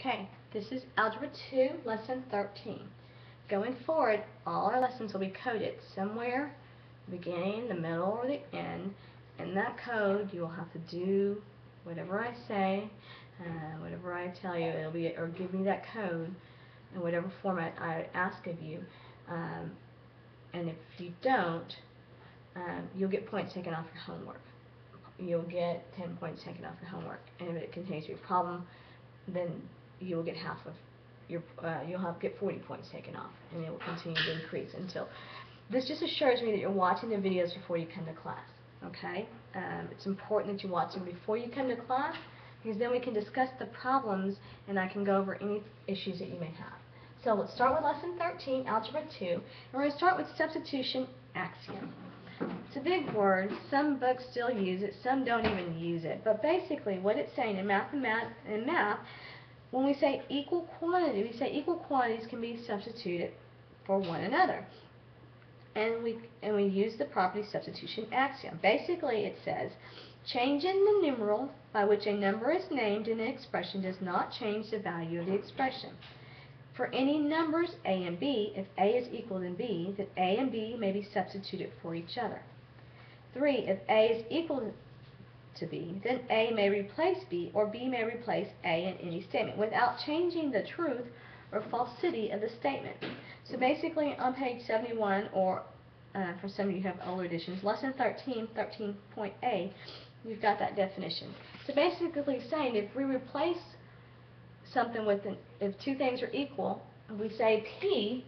Okay, this is Algebra 2, Lesson 13. Going forward, all our lessons will be coded somewhere, beginning, the middle, or the end. In that code, you will have to do whatever I say, whatever I tell you. It'll be, or give me that code in whatever format I ask of you. And if you don't, you'll get points taken off your homework. You'll get 10 points taken off your homework. And if it continues to be a problem, then you will get half of your, get 40 points taken off, and it will continue to increase until, this just assures me that you're watching the videos before you come to class, okay? It's important that you watch them before you come to class, because then we can discuss the problems, and I can go over any issues that you may have. So let's start with Lesson 13, Algebra 2, and we're going to start with substitution axiom. It's a big word. Some books still use it, some don't even use it. But basically what it's saying in math, when we say equal quantity, we say equal quantities can be substituted for one another. And we use the property substitution axiom. Basically it says, change in the numeral by which a number is named in an expression does not change the value of the expression. For any numbers a and b, if a is equal to b, then a and b may be substituted for each other. 3. If a is equal to b, then a may replace b, or b may replace a in any statement without changing the truth or falsity of the statement. So basically on page 71, or for some of you who have older editions, lesson 13, 13.a, you've got that definition. So basically saying if we replace something with if two things are equal, we say p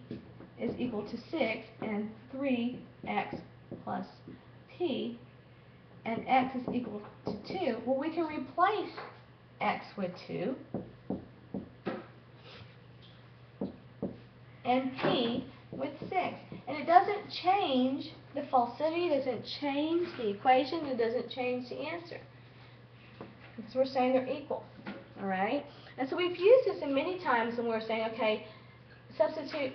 is equal to 6 and 3x plus p, and x is equal to 2, well, we can replace x with 2 and p with 6. And it doesn't change the falsity, it doesn't change the equation, it doesn't change the answer. Because we're saying they're equal. Alright? And so we've used this in many times when we're saying, okay, substitute,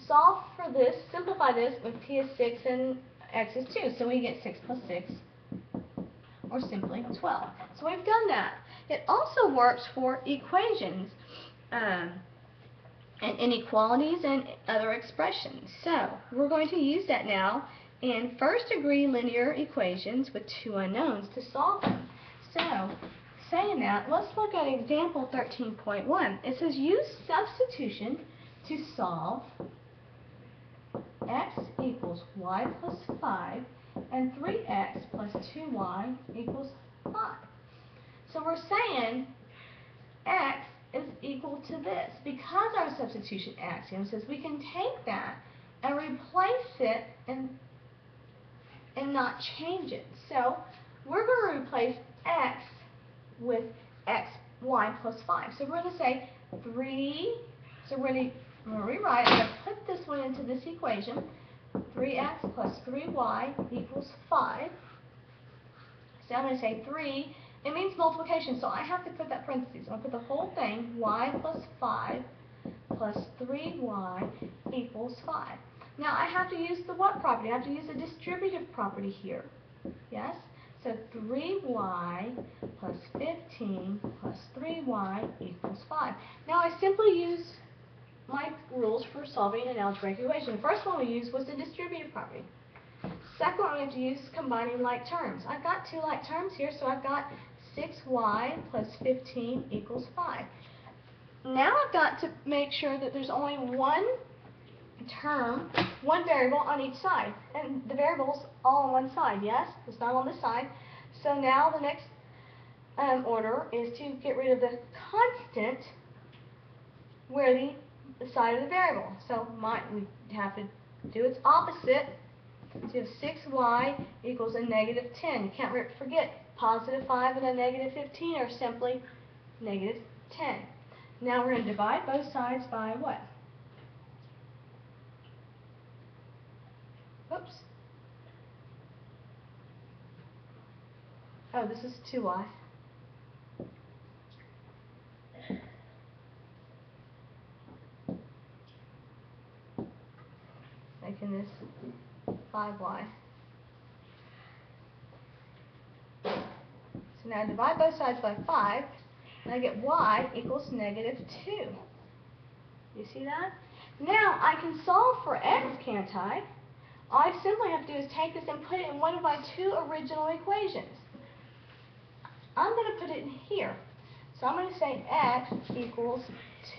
solve for this, simplify this with p is 6 and x is 2. So we get 6 plus 6, or simply 12. So we've done that. It also works for equations and inequalities and other expressions. So we're going to use that now in first degree linear equations with two unknowns to solve them. So saying that, let's look at example 13.1. It says use substitution to solve x equals y plus 5 and 3x plus 2y equals 5. So we're saying x is equal to this. Because our substitution axiom says we can take that and replace it and not change it. So we're going to replace x with y plus 5. So we're going to say 3, so we're going to rewrite, I'm going to put this one into this equation, 3x plus 3y equals 5. So I'm going to say 3, it means multiplication, so I have to put that parentheses. I'm going to put the whole thing, y plus 5 plus 3y equals 5. Now I have to use the what property? I have to use the distributive property here. Yes? So 3y plus 15 plus 3y equals 5. Now I simply use my rules for solving an algebraic equation. The first one we used was the distributive property. Second one we have to use combining like terms. I've got two like terms here, so I've got 6y plus 15 equals 5. Now I've got to make sure that there's only one term, one variable on each side. And the variable's all on one side, yes? It's not on this side. So now the next order is to get rid of the constant where the side of the variable. So we have to do its opposite. So you have 6y equals a negative 10. You can't forget positive 5 and a negative 15 are simply negative 10. Now we're going to divide both sides by what? Oops. Oh, this is 2y. Making this 5y. So now divide both sides by 5. And I get y equals negative 2. You see that? Now I can solve for x, can't I? All I simply have to do is take this and put it in one of my two original equations. I'm going to put it in here. So I'm going to say x equals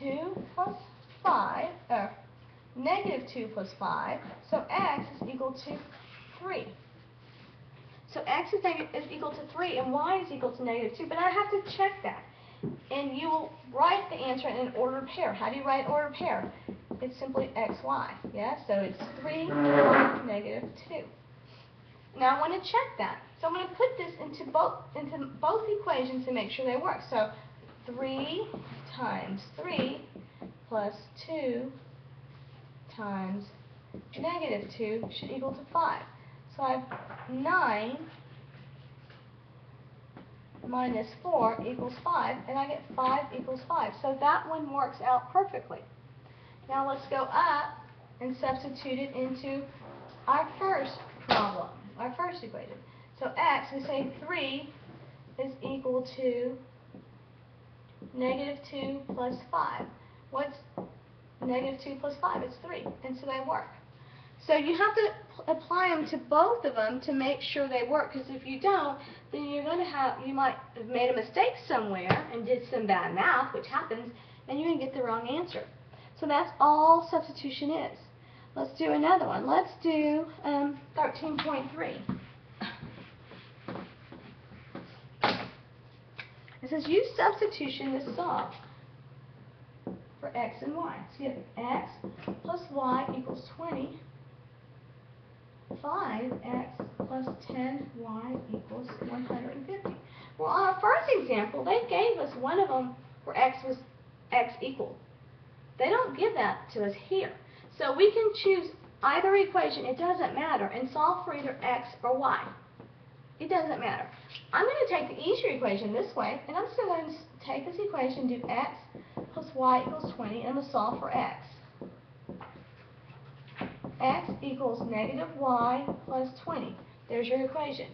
2 plus 5, or negative 2 plus 5. So x is equal to 3. So x is equal to 3 and y is equal to negative 2. But I have to check that. And you will write the answer in an ordered pair. How do you write an ordered pair? It's simply x, y. Yeah? So it's 3 plus negative 2. Now I want to check that. So I'm going to put this into both equations to make sure they work. So 3 times 3 plus 2 times negative 2 should equal to 5. So I have 9 minus 4 equals 5, and I get 5 equals 5. So that one works out perfectly. Now let's go up and substitute it into our first problem, our first equation. So x, we say 3 is equal to negative 2 plus 5. What's negative 2 plus 5? It's 3, and so they work. So you have to apply them to both of them to make sure they work, because if you don't, then you might have made a mistake somewhere and did some bad math, which happens, and you're going to get the wrong answer. So that's all substitution is. Let's do another one. Let's do 13.3. It says use substitution to solve for x and y. So you have x plus y equals 20. 5x plus 10y equals 150. Well, on our first example, they gave us one of them where x was x equal. They don't give that to us here. So we can choose either equation, it doesn't matter, and solve for either x or y. It doesn't matter. I'm going to take the easier equation this way, and I'm still going to take this equation, do x plus y equals 20, and I'm going to solve for x. X equals negative y plus 20. There's your equation.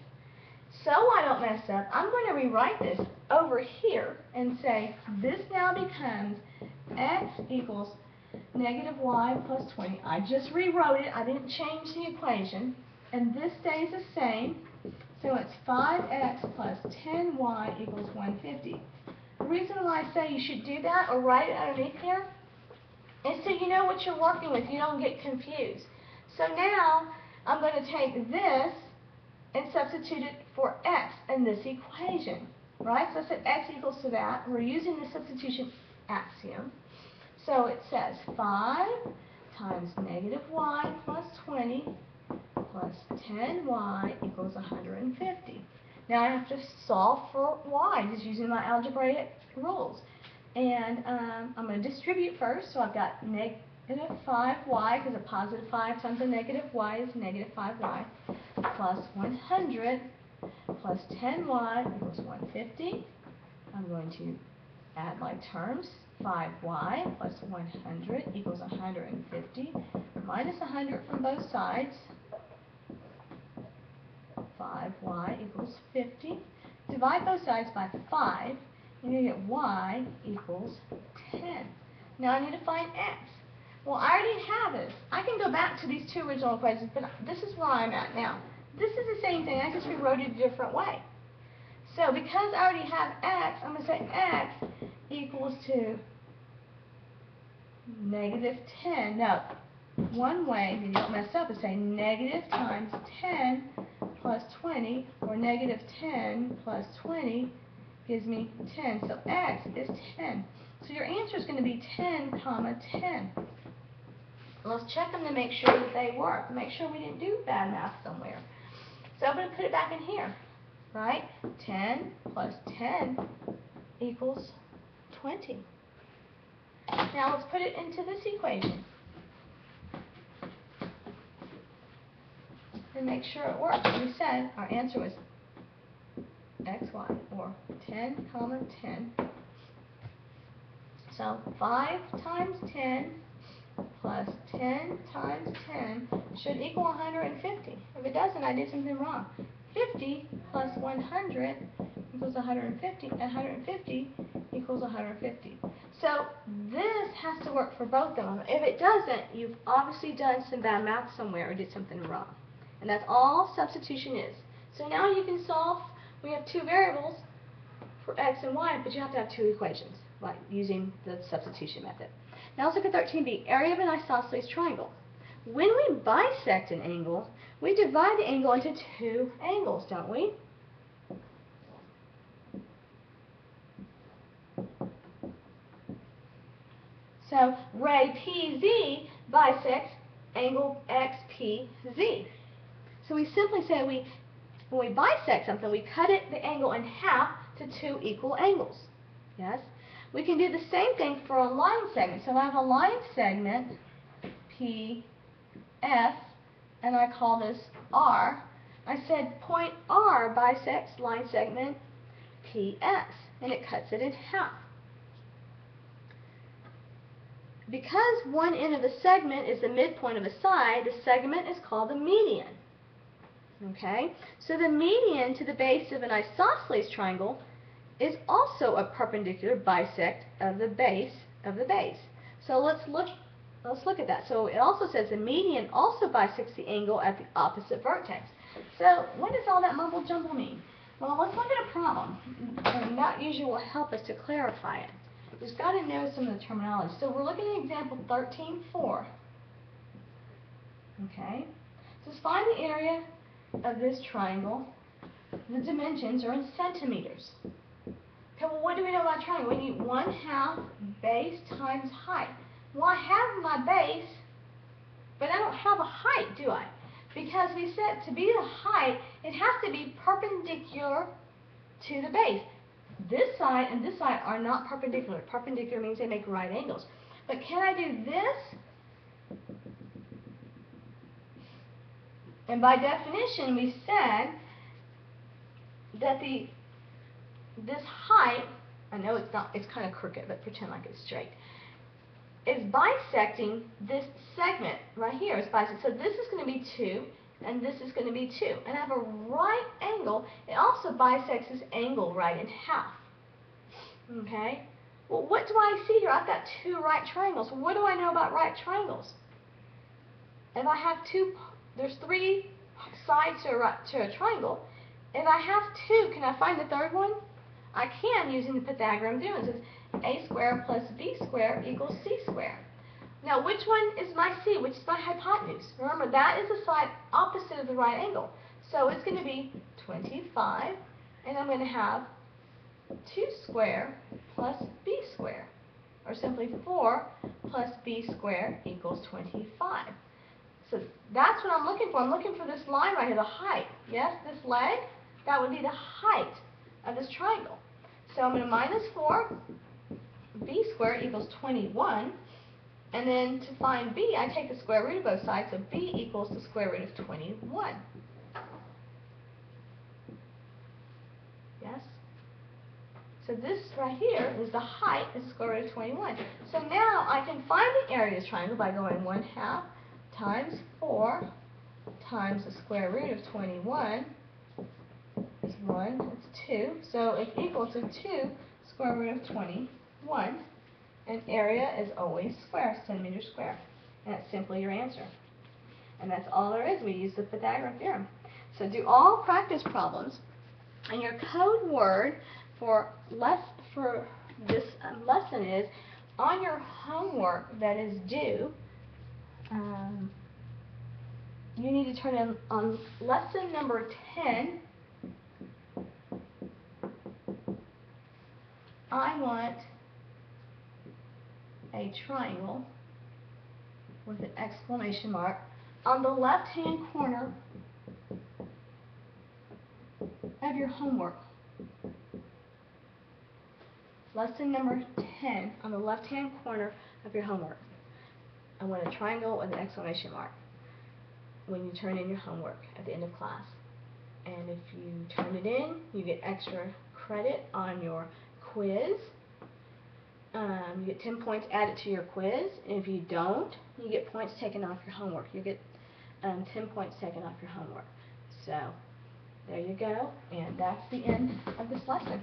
So I don't mess up, I'm going to rewrite this over here and say this now becomes x equals negative y plus 20. I just rewrote it. I didn't change the equation. And this stays the same. So it's 5x plus 10y equals 150. The reason why I say you should do that or write it underneath here is so you know what you're working with. You don't get confused. So now I'm going to take this and substitute it for x in this equation. Right? So I said x equals to that. We're using the substitution axiom. So it says 5 times negative y plus 20 plus 10y equals 150. Now I have to solve for y, just using my algebraic rules. And I'm going to distribute first, so I've got negative 5y, because a positive 5 times a negative y is negative 5y, plus 100 plus 10y equals 150. I'm going to add my terms. 5y plus 100 equals 150, minus 100 from both sides. 5y equals 50. Divide both sides by 5, and you get y equals 10. Now I need to find x. Well, I already have this. I can go back to these two original equations, but this is where I'm at now. This is the same thing. I just rewrote it a different way. So because I already have x, I'm going to say x equals to negative 10. Now, one way that you don't mess up is say negative times 10 plus 20, or negative 10 plus 20 gives me 10. So x is 10. So your answer is going to be 10 comma 10. Let's check them to make sure that they work. Make sure we didn't do bad math somewhere. So I'm going to put it back in here. Right? 10 plus 10 equals 20. Now let's put it into this equation and make sure it works. We said our answer was xy, or 10 comma 10. So 5 times 10 plus 10 times 10 should equal 150. If it doesn't, I did something wrong. 50 plus 100 equals 150, and 150 equals 150. So this has to work for both of them. If it doesn't, you've obviously done some bad math somewhere or did something wrong. And that's all substitution is. So now you can solve, we have two variables for x and y, but you have to have two equations, like using the substitution method. Now let's look at 13b, area of an isosceles triangle. When we bisect an angle, we divide the angle into two angles, don't we? So ray PZ bisects angle XPZ. So we simply say when we bisect something, we cut the angle in half to two equal angles. Yes? We can do the same thing for a line segment. So I have a line segment, PF, and I call this R. I said point R bisects line segment PS, and it cuts it in half. Because one end of the segment is the midpoint of a side, the segment is called the median. Okay? So the median to the base of an isosceles triangle is also a perpendicular bisect of the base of the base. So let's look at that. So it also says the median also bisects the angle at the opposite vertex. So what does all that mumble jumble mean? Well, let's look at a problem, and that usually will help us to clarify it. We've got to know some of the terminology. So we're looking at example 13.4. Okay? So let's find the area of this triangle. The dimensions are in centimeters. Okay, well, what do we know about a triangle? We need 1/2 base times height. Well, I have my base, but I don't have a height, do I? Because we said to be the height, it has to be perpendicular to the base. This side and this side are not perpendicular. Perpendicular means they make right angles. But can I do this? And by definition, we said that this height, I know it's not, it's kind of crooked, but pretend like it's straight, is bisecting this segment right here. It's bisecting. So this is going to be 2, and this is going to be 2. And I have a right angle. It also bisects this angle right in half. Okay? Well, what do I see here? I've got two right triangles. What do I know about right triangles? If I have there's 3 sides to a triangle. If I have 2, can I find the third one? I can, using the Pythagorean theorem. It says a squared plus b squared equals c squared. Now, which one is my c? Which is my hypotenuse? Remember, that is the side opposite of the right angle. So it's going to be 25, and I'm going to have 2 squared plus b squared, or simply 4 plus b squared equals 25. So that's what I'm looking for. I'm looking for this line right here, the height. Yes, this leg, that would be the height of this triangle. So I'm going to minus 4, b squared equals 21. And then to find b, I take the square root of both sides, so b equals the square root of 21. Yes? So this right here is the height, is the square root of 21. So now I can find the area of this triangle by going 1/2 times 4 times the square root of 21 is 1, it's 2. So it's equal to 2 square root of 21. And area is always square, centimeters square. And that's simply your answer. And that's all there is. We use the Pythagorean theorem. So do all practice problems. And your code word for this lesson is, on your homework that is due, you need to turn in on lesson number 10. I want a triangle with an exclamation mark on the left-hand corner of your homework. Lesson number 10, on the left-hand corner of your homework. I want a triangle with an exclamation mark when you turn in your homework at the end of class. And if you turn it in, you get extra credit on your quiz. You get 10 points added to your quiz. And if you don't, you get points taken off your homework. You get 10 points taken off your homework. So there you go. And that's the end of this lesson.